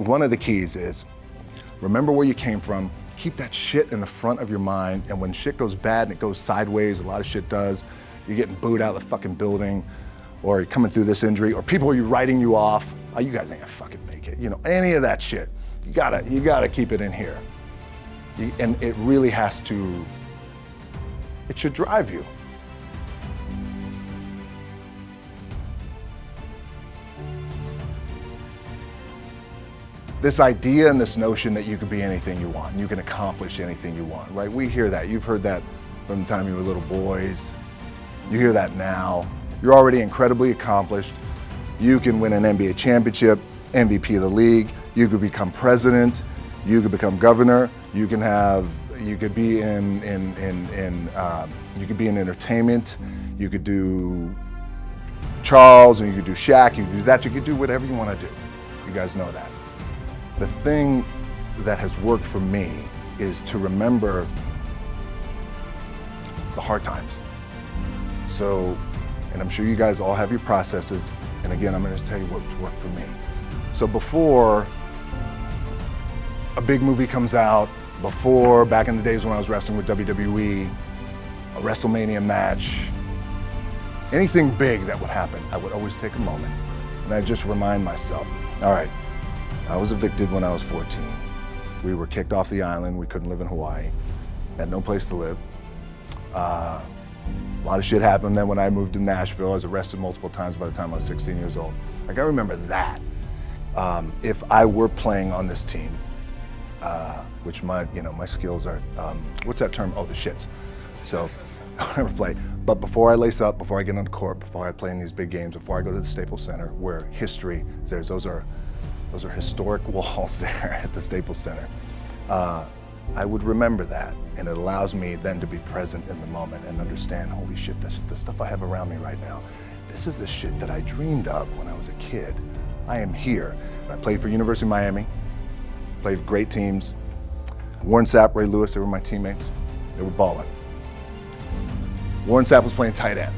one of the keys is remember where you came from. Keep that shit in the front of your mind, and when shit goes bad and it goes sideways, a lot of shit does, you're getting booed out of the fucking building, or you're coming through this injury, or people are writing you off, oh, you guys ain't gonna fucking make it, any of that shit. You gotta keep it in here. And it really has to, it should drive you. This idea and this notion that you could be anything you want, you can accomplish anything you want, right? We hear that. You've heard that from the time you were little boys. You hear that now. You're already incredibly accomplished. You can win an NBA championship, MVP of the league. You could become president. You could become governor. You could be in entertainment. You could do Charles, and you could do Shaq. You could do that. You could do whatever you want to do. You guys know that. The thing that has worked for me is to remember the hard times. So, and I'm sure you guys all have your processes, and again, I'm going to tell you what's worked for me. So before a big movie comes out, before, back in the days when I was wrestling with WWE, a WrestleMania match, anything big that would happen, I would always take a moment and I just remind myself, all right, I was evicted when I was 14. We were kicked off the island. We couldn't live in Hawaii. Had no place to live. A lot of shit happened then when I moved to Nashville. I was arrested multiple times by the time I was 16 years old. Like, I remember that. If I were playing on this team, which my skills are, what's that term? Oh, the shits. So I never play. But before I lace up, before I get on the court, before I play in these big games, before I go to the Staples Center, where history is there, those are historic walls there at the Staples Center. I would remember that, and it allows me then to be present in the moment and understand, holy shit, the stuff I have around me right now, this is the shit that I dreamed of when I was a kid. I am here. I played for University of Miami, played for great teams. Warren Sapp, Ray Lewis, they were my teammates. They were balling. Warren Sapp was playing tight end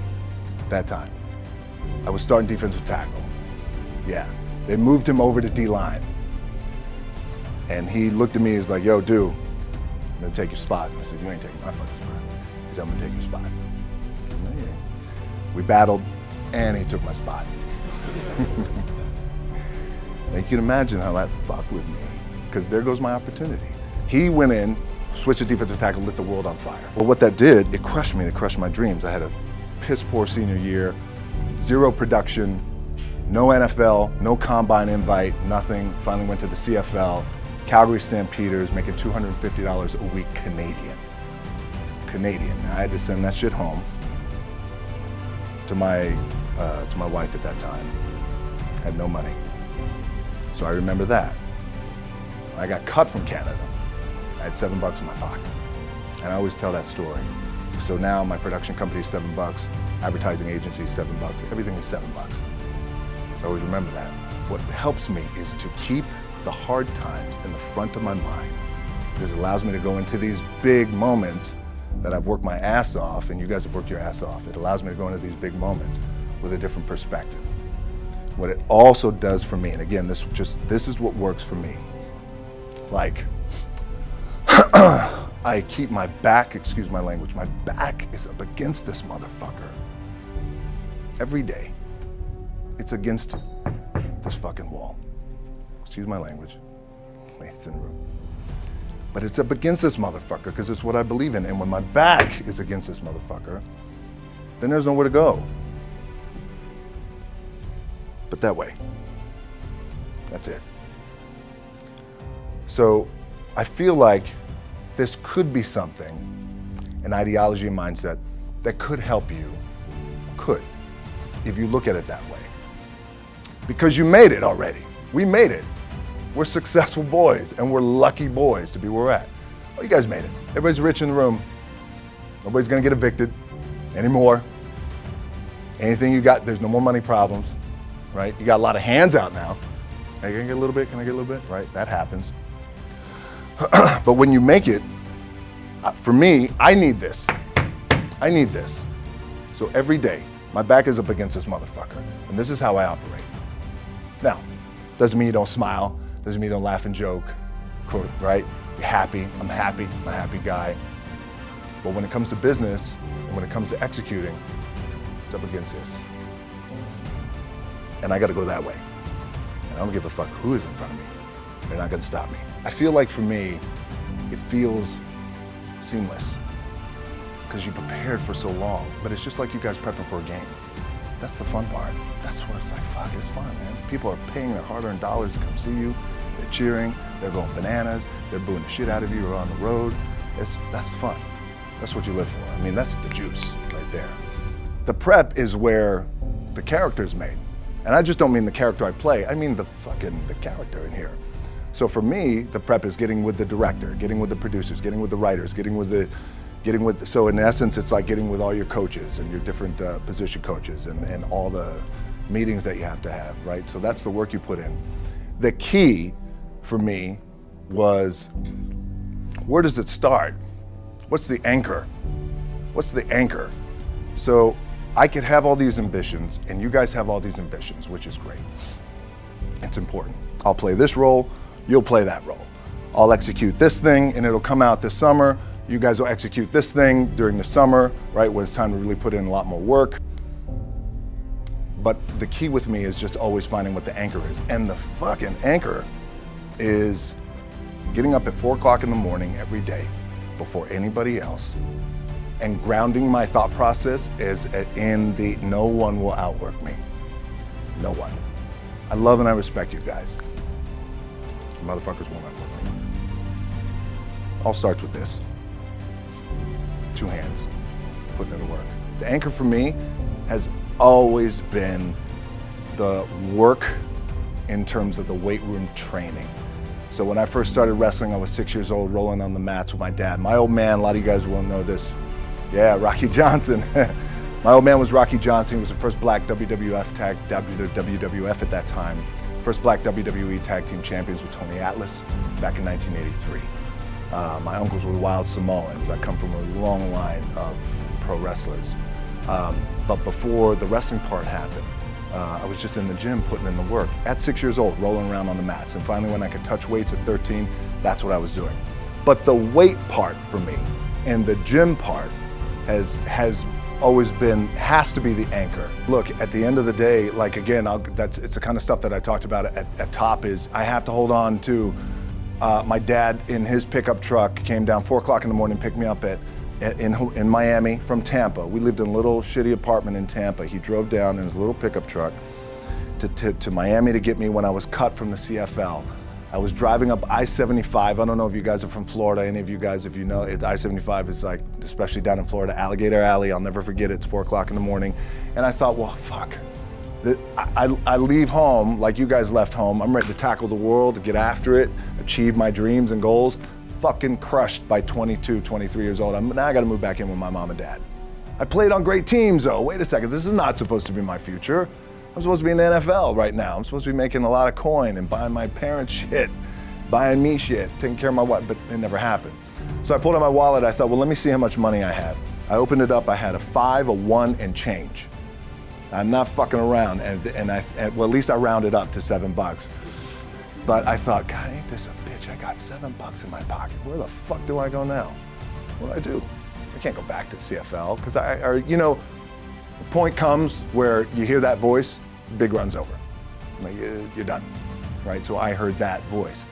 that time. I was starting defensive tackle. Yeah. They moved him over to D-line. And he looked at me, he's like, yo, dude, I'm gonna take your spot. I said, you ain't taking my fucking spot. He said, I'm gonna take your spot. I said, no, you ain't. We battled, and he took my spot. Now you can imagine how that fucked with me, because there goes my opportunity. He went in, switched to defensive tackle, lit the world on fire. Well, what that did, it crushed me, it crushed my dreams. I had a piss poor senior year, zero production, no NFL, no combine invite, nothing. Finally went to the CFL, Calgary Stampeders, making $250 a week Canadian. Now I had to send that shit home to my wife at that time. I had no money. So I remember that. I got cut from Canada. I had $7 in my pocket. And I always tell that story. So now my production company is $7, advertising agency is $7, everything is $7. So I always remember that. What helps me is to keep the hard times in the front of my mind, because it allows me to go into these big moments that I've worked my ass off, and you guys have worked your ass off. It allows me to go into these big moments with a different perspective. What it also does for me, and again, this is what works for me. Like, I keep my back, excuse my language, my back is up against this motherfucker every day. It's against this fucking wall. Excuse my language, ladies in the room. But it's up against this motherfucker because it's what I believe in. And when my back is against this motherfucker, then there's nowhere to go. But that way. That's it. So I feel like this could be something, an ideology and mindset that could help you, if you look at it that way. Because you made it already. We made it. We're successful boys, and we're lucky boys to be where we're at. Oh, you guys made it. Everybody's rich in the room. Nobody's gonna get evicted anymore. Anything you got, there's no more money problems, right? You got a lot of hands out now. Hey, can I get a little bit? Can I get a little bit? Right, that happens. But when you make it, for me, I need this. I need this. So every day, my back is up against this motherfucker, and this is how I operate. Now, doesn't mean you don't smile, Doesn't mean you don't laugh and joke, right? You're happy, I'm a happy guy. But when it comes to business, and when it comes to executing, it's up against this. And I gotta go that way. And I don't give a fuck who is in front of me. They're not gonna stop me. I feel like for me, it feels seamless because you prepared for so long, but it's just like you guys prepping for a game. That's the fun part. That's where it's like, fuck, it's fun, man. People are paying their hard-earned dollars to come see you. They're cheering, they're going bananas, they're booing the shit out of you or on the road. That's fun. That's what you live for. I mean, that's the juice right there. The prep is where the character's made. And I just don't mean the character I play, I mean the character in here. So for me, the prep is getting with the director, getting with the producers, getting with the writers, so in essence, it's like getting with all your coaches and your different position coaches and all the meetings that you have to have, right? So that's the work you put in. The key for me was, where does it start? What's the anchor? What's the anchor? So I could have all these ambitions and you guys have all these ambitions, which is great. It's important. I'll play this role, you'll play that role. I'll execute this thing and it'll come out this summer. You guys will execute this thing during the summer, right, when it's time to really put in a lot more work. But the key with me is just always finding what the anchor is. And the fucking anchor is getting up at 4 o'clock in the morning every day before anybody else and grounding my thought process is in the no one will outwork me. No one. I love and I respect you guys. Motherfuckers won't outwork me. All starts with this. 2 hands, putting in the work. The anchor for me has always been the work in terms of the weight room training. So when I first started wrestling, I was 6 years old, rolling on the mats with my dad. My old man, a lot of you guys won't know this. Yeah, Rocky Johnson. My old man was Rocky Johnson. He was the first black WWF at that time. First black WWE tag team champions with Tony Atlas back in 1983. My uncles were wild Samoans. I come from a long line of pro wrestlers. But before the wrestling part happened, I was just in the gym putting in the work. At 6 years old, rolling around on the mats. And finally when I could touch weights at 13, that's what I was doing. But the weight part for me and the gym part has always been, has to be the anchor. Look, at the end of the day, like again, it's the kind of stuff that I talked about at top is I have to hold on to my dad in his pickup truck came down 4 o'clock in the morning, picked me up in Miami from Tampa. We lived in a little shitty apartment in Tampa. He drove down in his little pickup truck to Miami to get me when I was cut from the CFL. I was driving up I-75. I don't know if you guys are from Florida, any of you guys, if you know, I-75 is like, especially down in Florida, Alligator Alley. I'll never forget it. It's 4 o'clock in the morning. And I thought, well, fuck. I leave home like you guys left home. I'm ready to tackle the world, to get after it, achieve my dreams and goals. Fucking crushed by 22, 23 years old. Now I gotta move back in with my mom and dad. I played on great teams though. Wait a second, this is not supposed to be my future. I'm supposed to be in the NFL right now. I'm supposed to be making a lot of coin and buying my parents shit, buying me shit, taking care of my wife, but it never happened. So I pulled out my wallet, I thought, well, let me see how much money I have. I opened it up, I had a 5, a 1, and change. I'm not fucking around, well, at least I rounded up to $7. But I thought, God, ain't this a bitch? I got $7 in my pocket. Where the fuck do I go now? What do I do? I can't go back to CFL, because you know, the point comes where you hear that voice, big run's over. Like, you're done, right? So I heard that voice.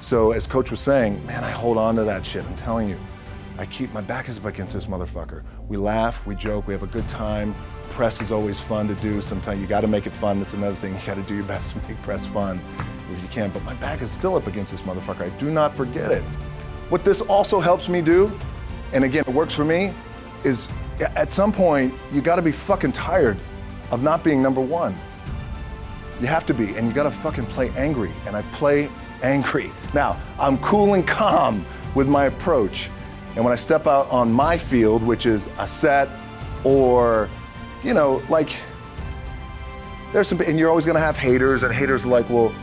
So as Coach was saying, man, I hold on to that shit. I'm telling you, my back is up against this motherfucker. We laugh, we joke, we have a good time. Press is always fun to do. Sometimes you gotta make it fun. That's another thing. You gotta do your best to make press fun if you can. But my back is still up against this motherfucker. I do not forget it. What this also helps me do, and again, it works for me, is at some point, you gotta be fucking tired of not being number one. You have to be, and you gotta fucking play angry, and I play angry. Now, I'm cool and calm with my approach, and when I step out on my field, which is a set, or, you know, like, there's some, and you're always gonna have haters, and haters are like, well,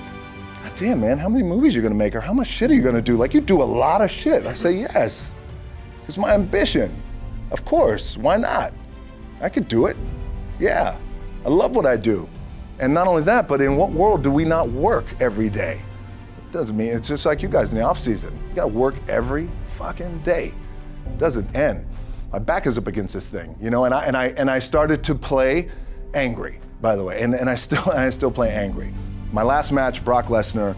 God damn, man, how many movies are you gonna make, or how much shit are you gonna do? Like, you do a lot of shit. I say, yes, it's my ambition. Of course, why not? I could do it. Yeah, I love what I do. And not only that, but in what world do we not work every day? Doesn't mean, it's just like you guys in the off season. You gotta work every fucking day. It doesn't end. My back is up against this thing, you know, and I started to play angry, by the way, and I still play angry. My last match, Brock Lesnar,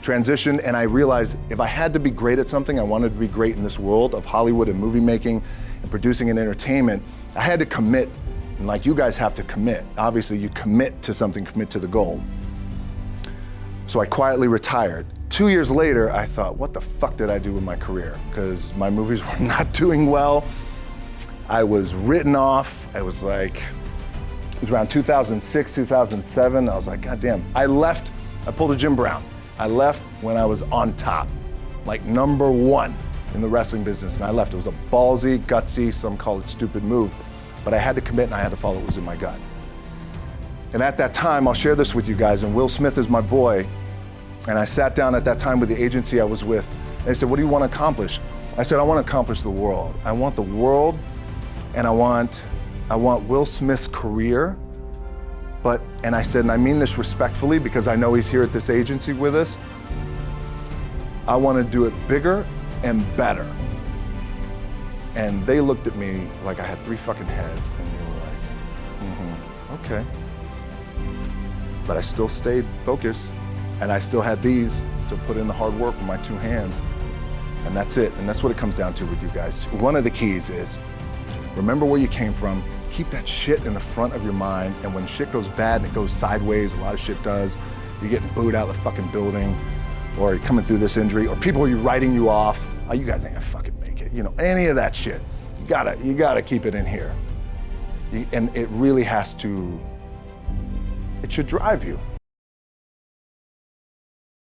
transitioned, and I realized if I had to be great at something, I wanted to be great in this world of Hollywood and movie making and producing and entertainment, I had to commit, and like you guys have to commit. Obviously, you commit to something, commit to the goal. So I quietly retired. 2 years later, I thought, what the fuck did I do with my career? Because my movies were not doing well. I was written off. It was around 2006, 2007. I was like, God damn. I pulled a Jim Brown. I left when I was on top, like #1 in the wrestling business, and I left. It was a ballsy, gutsy, some call it stupid move, but I had to commit and I had to follow what was in my gut. And at that time, I'll share this with you guys, and Will Smith is my boy, and I sat down at that time with the agency I was with, and they said, what do you want to accomplish? I said, I want to accomplish the world. I want the world, and I want Will Smith's career, and I said, and I mean this respectfully because I know he's here at this agency with us, I want to do it bigger and better. And they looked at me like I had 3 fucking heads, and they were like, okay. But I still stayed focused, and I still had still put in the hard work with my 2 hands, and that's it. And that's what it comes down to with you guys. One of the keys is, remember where you came from, keep that shit in the front of your mind, and when shit goes bad and it goes sideways, a lot of shit does, you're getting booed out of the fucking building, or you're coming through this injury, or people are writing you off, oh, you guys ain't gonna fucking make it, you know, any of that shit. You gotta keep it in here. And it really has to, it should drive you.